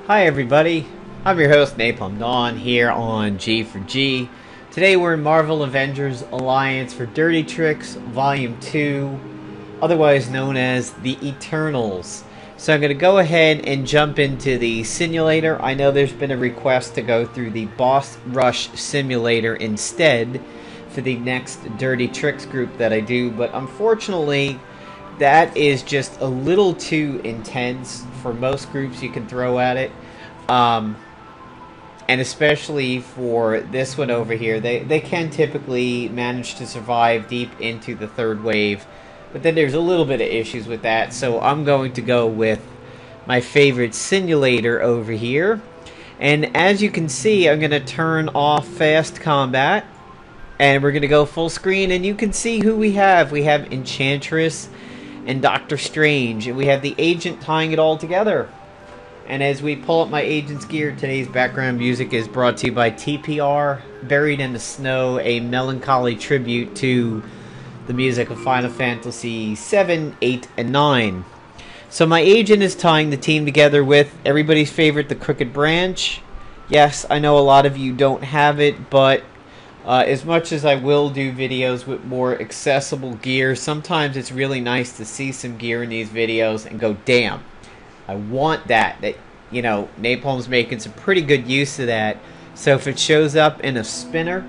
Hi everybody, I'm your host Napalm Dawn here on G for G. Today we're in Marvel Avengers Alliance for Dirty Tricks Volume 2, otherwise known as the Eternals. So I'm going to go ahead and jump into the simulator. I know there's been a request to go through the Boss Rush simulator instead for the next Dirty Tricks group that I do, but unfortunately that is just a little too intense for most groups you can throw at it. And especially for this one over here, they can typically manage to survive deep into the third wave. But then there's a little bit of issues with that, so I'm going to go with my favorite simulator over here. And as you can see, I'm going to turn off fast combat. And we're going to go full screen, and you can see who we have. We have Enchantress and Doctor Strange, and we have the agent tying it all together. And as we pull up my agent's gear, today's background music is brought to you by TPR, Buried in the Snow, a melancholy tribute to the music of Final Fantasy 7, 8, and 9. So my agent is tying the team together with everybody's favorite, the Crooked Branch. Yes, I know a lot of you don't have it, but as much as I will do videos with more accessible gear, sometimes it's really nice to see some gear in these videos and go, damn, I want that. That, you know, Napalm's making some pretty good use of that. So if it shows up in a spinner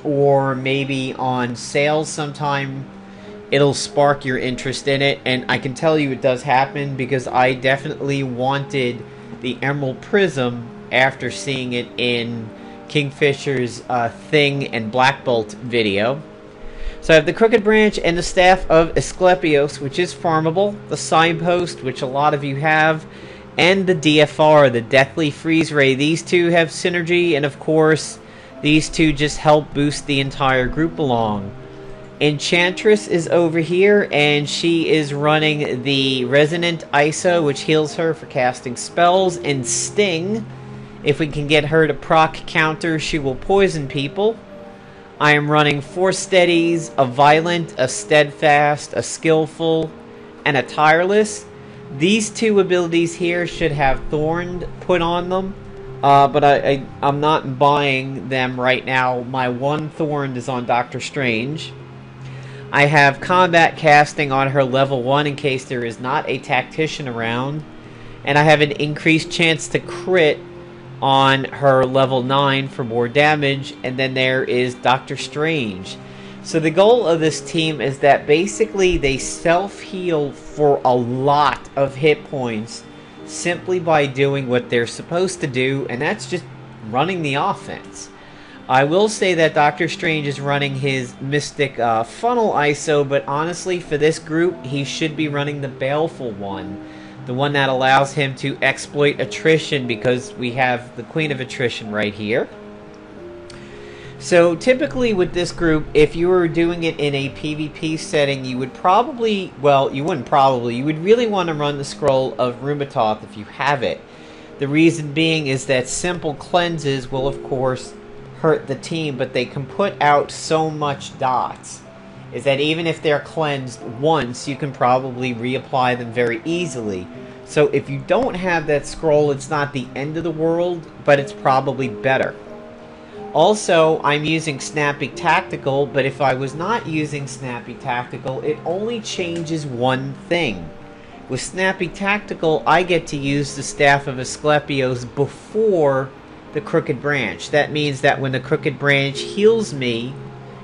or maybe on sale sometime, it'll spark your interest in it. And I can tell you it does happen because I definitely wanted the Emerald Prism after seeing it in Kingfisher's Thing and Black Bolt video. So I have the Crooked Branch and the Staff of Asklepios, which is farmable, the Signpost, which a lot of you have, and the DFR, the Deathly Freeze Ray. These two have synergy, and of course, these two just help boost the entire group along. Enchantress is over here, and she is running the Resonant ISO, which heals her for casting spells, and Sting. If we can get her to proc counter, she will poison people. I am running 4 steadies, a violent, a steadfast, a skillful, and a tireless. These two abilities here should have thorned put on them, but I'm not buying them right now. My one thorned is on Doctor Strange. I have combat casting on her level 1 in case there is not a tactician around, and I have an increased chance to crit on her level 9 for more damage, and then there is Doctor Strange. So the goal of this team is that basically they self-heal for a lot of hit points simply by doing what they're supposed to do, and that's just running the offense. I will say that Doctor Strange is running his Mystic Funnel ISO, but honestly for this group he should be running the baleful one. The one that allows him to exploit attrition, because we have the Queen of Attrition right here. So typically with this group, if you were doing it in a PvP setting, you would probably, well, you wouldn't probably, you would really want to run the Scroll of Rumatoth if you have it. The reason being is that simple cleanses will of course hurt the team, but they can put out so much dots is that even if they're cleansed once, you can probably reapply them very easily. So if you don't have that scroll, it's not the end of the world, but it's probably better. Also, I'm using Snappy Tactical, but if I was not using Snappy Tactical, it only changes one thing. With Snappy Tactical, I get to use the Staff of Asklepios before the Crooked Branch. That means that when the Crooked Branch heals me,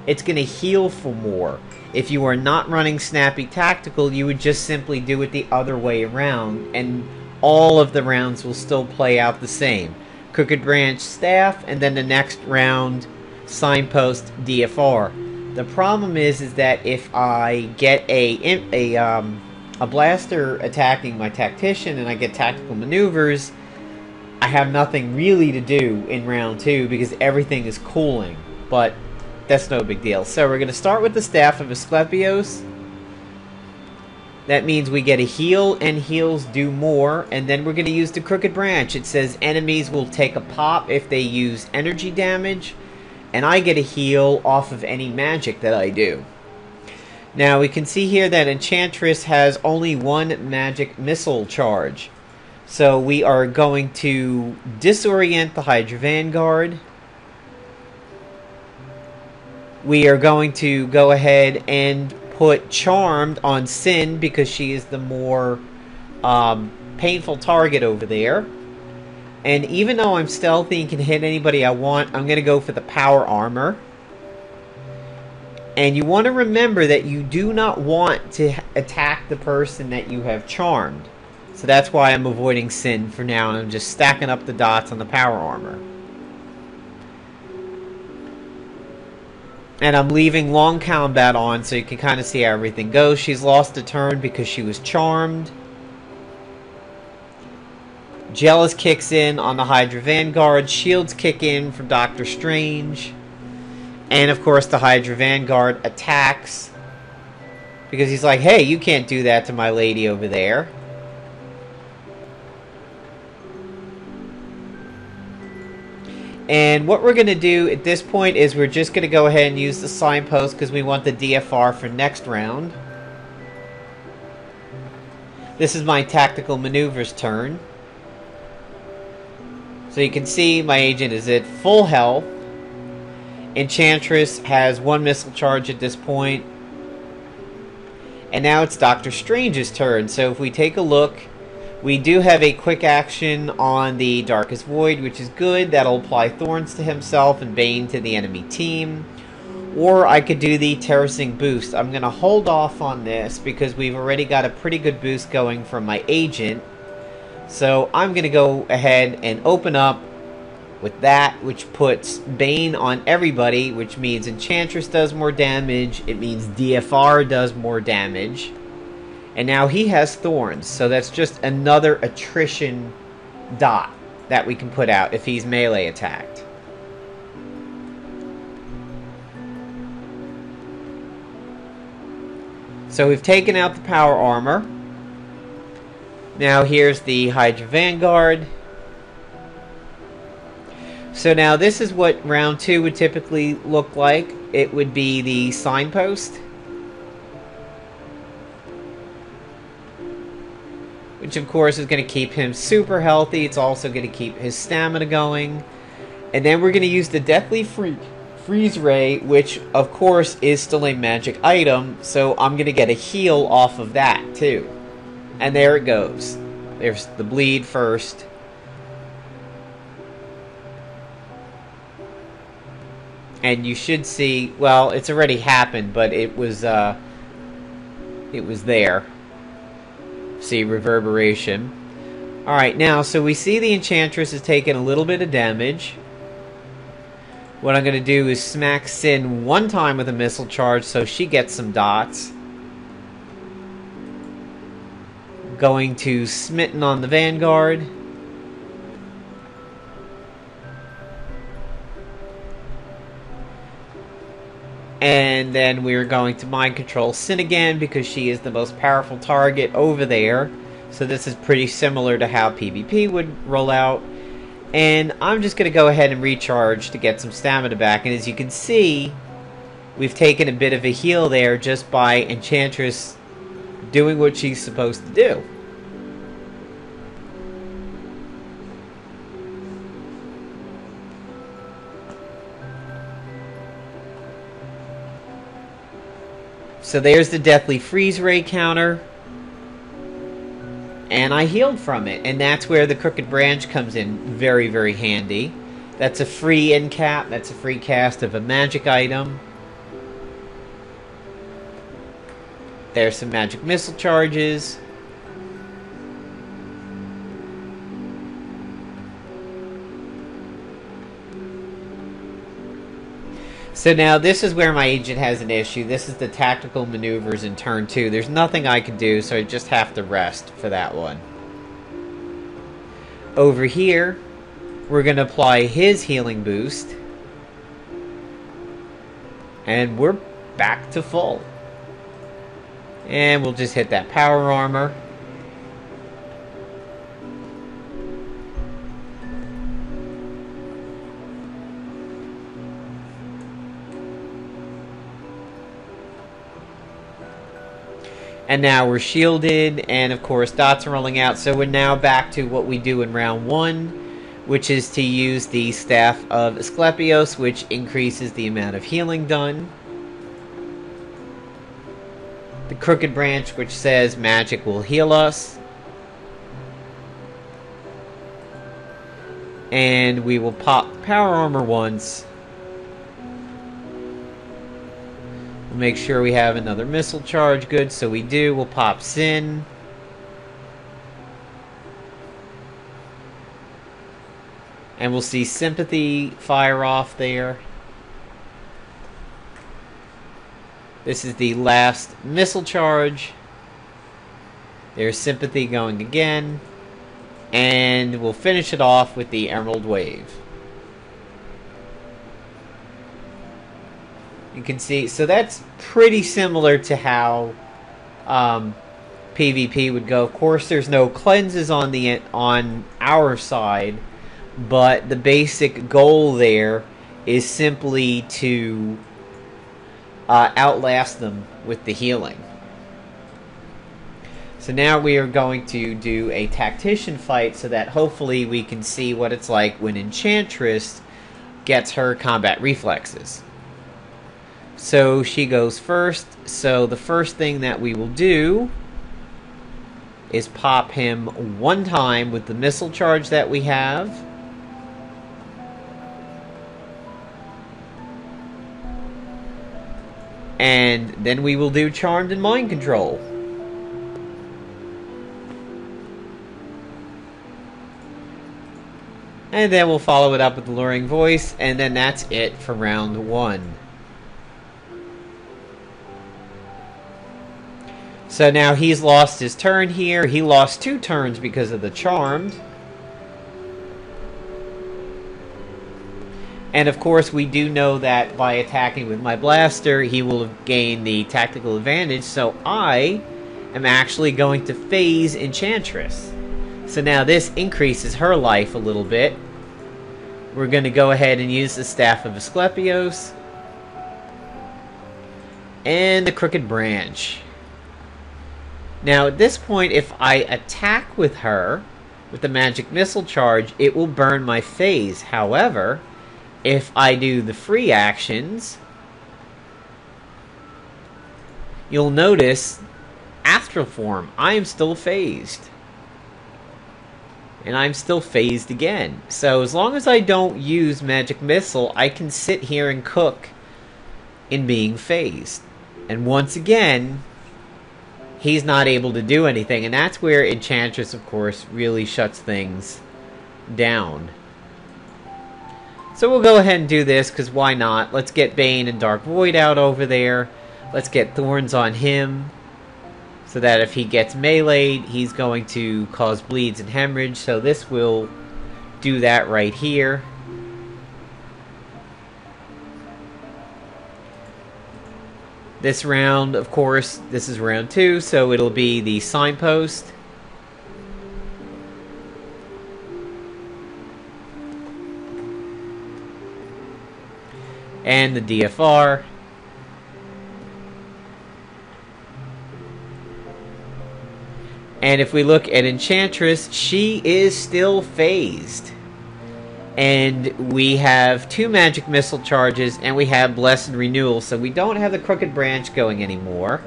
it's going to heal for more. If you are not running Snappy Tactical, you would just simply do it the other way around, and all of the rounds will still play out the same. Crooked Branch Staff, and then the next round Signpost DFR. The problem is that if I get a blaster attacking my tactician and I get tactical maneuvers, I have nothing really to do in round 2 because everything is cooling. But that's no big deal. So we're going to start with the Staff of Asklepios. That means we get a heal, and heals do more. And then we're going to use the Crooked Branch. It says enemies will take a pop if they use energy damage. And I get a heal off of any magic that I do. Now we can see here that Enchantress has only one magic missile charge. So we are going to disorient the Hydra Vanguard. We are going to go ahead and put Charmed on Sin because she is the more painful target over there. And even though I'm stealthy and can hit anybody I want, I'm going to go for the power armor. And you want to remember that you do not want to attack the person that you have charmed. So that's why I'm avoiding Sin for now, and I'm just stacking up the dots on the power armor. And I'm leaving long combat on so you can kind of see how everything goes. She's lost a turn because she was charmed. Jealous kicks in on the Hydra Vanguard. Shields kick in from Doctor Strange. And of course the Hydra Vanguard attacks. Because he's like, hey, you can't do that to my lady over there. And what we're going to do at this point is we're just going to go ahead and use the signpost because we want the DFR for next round. This is my tactical maneuvers turn. So you can see my agent is at full health. Enchantress has 1 missile charge at this point. And now it's Doctor Strange's turn. So if we take a look, we do have a quick action on the Darkest Void, which is good. That'll apply Thorns to himself and Bane to the enemy team. Or I could do the Terracing Boost. I'm going to hold off on this because we've already got a pretty good boost going from my agent. So I'm going to go ahead and open up with that, which puts Bane on everybody, which means Enchantress does more damage. It means DFR does more damage. And now he has Thorns, so that's just another attrition dot that we can put out if he's melee attacked. So we've taken out the power armor. Now here's the Hydra Vanguard. So now this is what round 2 would typically look like. It would be the signpost, which of course is going to keep him super healthy. It's also going to keep his stamina going. And then we're going to use the Deathly Freeze Ray, which of course is still a magic item. So I'm going to get a heal off of that too. And there it goes. There's the bleed first. And you should see, well, it's already happened, but it was there. See, reverberation. Alright, now, so we see the Enchantress is taking a little bit of damage. What I'm going to do is smack Sin 1 time with a missile charge so she gets some dots. Going to Smitten on the Vanguard. And then we're going to mind control Sin again because she is the most powerful target over there. So this is pretty similar to how PvP would roll out. And I'm just going to go ahead and recharge to get some stamina back. And as you can see, we've taken a bit of a heal there just by Enchantress doing what she's supposed to do. So there's the Deathly Freeze Ray counter. And I healed from it. And that's where the Crooked Branch comes in very, very handy. That's a free end cap. That's a free cast of a magic item. There's some magic missile charges. So now this is where my agent has an issue. This is the tactical maneuvers in turn 2. There's nothing I can do, so I just have to rest for that one. Over here, we're going to apply his healing boost. And we're back to full. And we'll just hit that power armor. And now we're shielded, and of course dots are rolling out, so we're now back to what we do in round 1, which is to use the Staff of Asklepios, which increases the amount of healing done. The Crooked Branch, which says magic will heal us. And we will pop Power Armor once. Make sure we have another missile charge. Good, so we do. We'll pop Sin. And we'll see Sympathy fire off there. This is the last missile charge. There's Sympathy going again. And we'll finish it off with the Emerald Wave. You can see, so that's pretty similar to how PvP would go. Of course, there's no cleanses on our side, but the basic goal there is simply to outlast them with the healing. So now we are going to do a tactician fight so that hopefully we can see what it's like when Enchantress gets her combat reflexes. So she goes first. So the first thing that we will do is pop him one time with the missile charge that we have. And then we will do Charmed and Mind Control. And then we'll follow it up with Luring Voice, and then that's it for round 1. So now he's lost his turn here. He lost 2 turns because of the Charmed. And of course we do know that by attacking with my blaster, he will gain the tactical advantage. So I am actually going to phase Enchantress. So now this increases her life a little bit. We're going to go ahead and use the Staff of Asklepios. And the Crooked Branch. Now at this point, if I attack with her, with the magic missile charge, it will burn my phase. However, if I do the free actions, you'll notice Astral Form, I am still phased. And I'm still phased again. So as long as I don't use magic missile, I can sit here and cook in being phased. And once again, he's not able to do anything, and that's where Enchantress, of course, really shuts things down. So we'll go ahead and do this, because why not? Let's get Bane and Dark Void out over there. Let's get Thorns on him, so that if he gets meleeed, he's going to cause bleeds and hemorrhage. So this will do that right here. This round, of course, this is round 2, so it'll be the Signpost. And the DFR. And if we look at Enchantress, she is still phased. And we have 2 magic missile charges, and we have Blessed Renewal, so we don't have the Crooked Branch going anymore.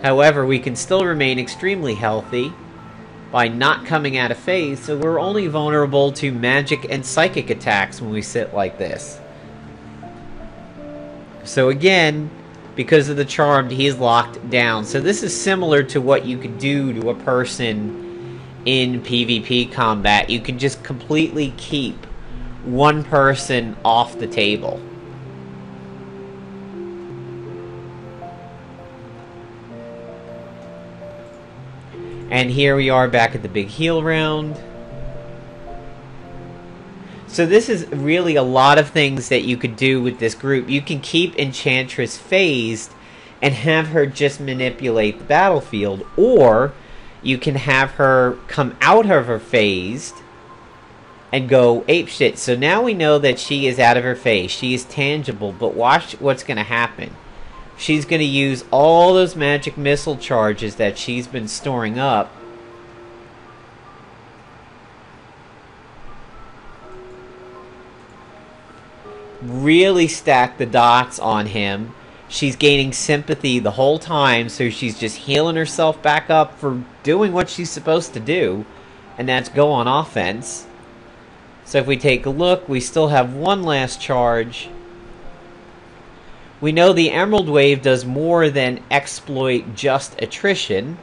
However, we can still remain extremely healthy by not coming out of phase, so we're only vulnerable to magic and psychic attacks when we sit like this. So again, because of the Charmed, he's locked down. So this is similar to what you could do to a person in PvP combat. You can just completely keep one person off the table. And here we are back at the big heal round. So this is really a lot of things that you could do with this group. You can keep Enchantress phased and have her just manipulate the battlefield, or you can have her come out of her phased and go apeshit. So now we know that she is out of her phase. She is tangible, but watch what's going to happen. she's going to use all those magic missile charges that she's been storing up. Really stack the dots on him. She's gaining sympathy the whole time, so she's just healing herself back up for doing what she's supposed to do, and that's go on offense. So if we take a look, we still have one last charge. We know the Emerald Wave does more than exploit just attrition.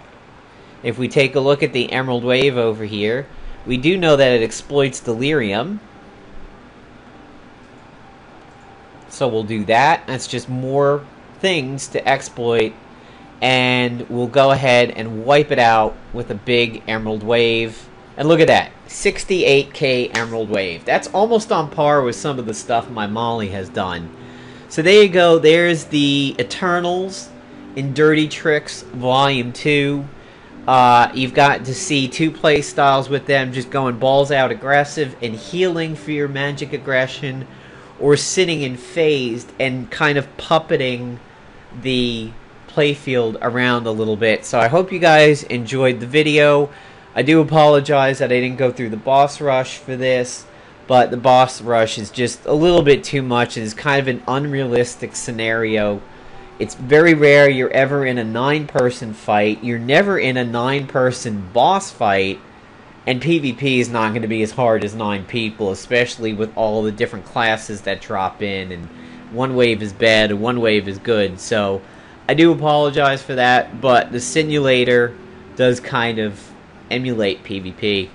If we take a look at the Emerald Wave over here, we do know that it exploits delirium. So we'll do that. That's just more things to exploit. And we'll go ahead and wipe it out with a big Emerald Wave. And look at that. 68k Emerald Wave. That's almost on par with some of the stuff my Molly has done. So there you go. There's the Eternals in Dirty Tricks Volume 2. You've got to see two play styles with them. Just going balls out aggressive and healing for your magic aggression, or sitting in phased and kind of puppeting the playfield around a little bit. So I hope you guys enjoyed the video. I do apologize that I didn't go through the boss rush for this, but the boss rush is just a little bit too much. It's kind of an unrealistic scenario. It's very rare you're ever in a 9-person fight. You're never in a 9-person boss fight. And PvP is not going to be as hard as 9 people, especially with all the different classes that drop in. And one wave is bad and one wave is good. So I do apologize for that, but the simulator does kind of emulate PvP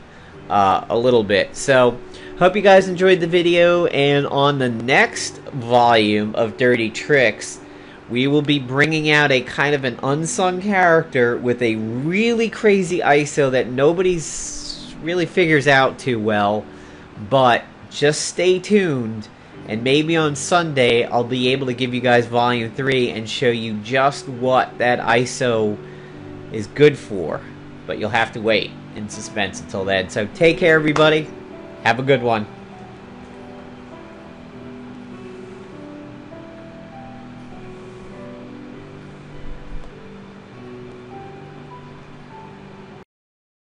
a little bit. So hope you guys enjoyed the video, and on the next volume of Dirty Tricks, we will be bringing out a kind of an unsung character with a really crazy ISO that nobody's really figures out too well, but just stay tuned, and maybe on Sunday I'll be able to give you guys Volume 3 and show you just what that ISO is good for, but you'll have to wait in suspense until then. So take care, everybody. Have a good one.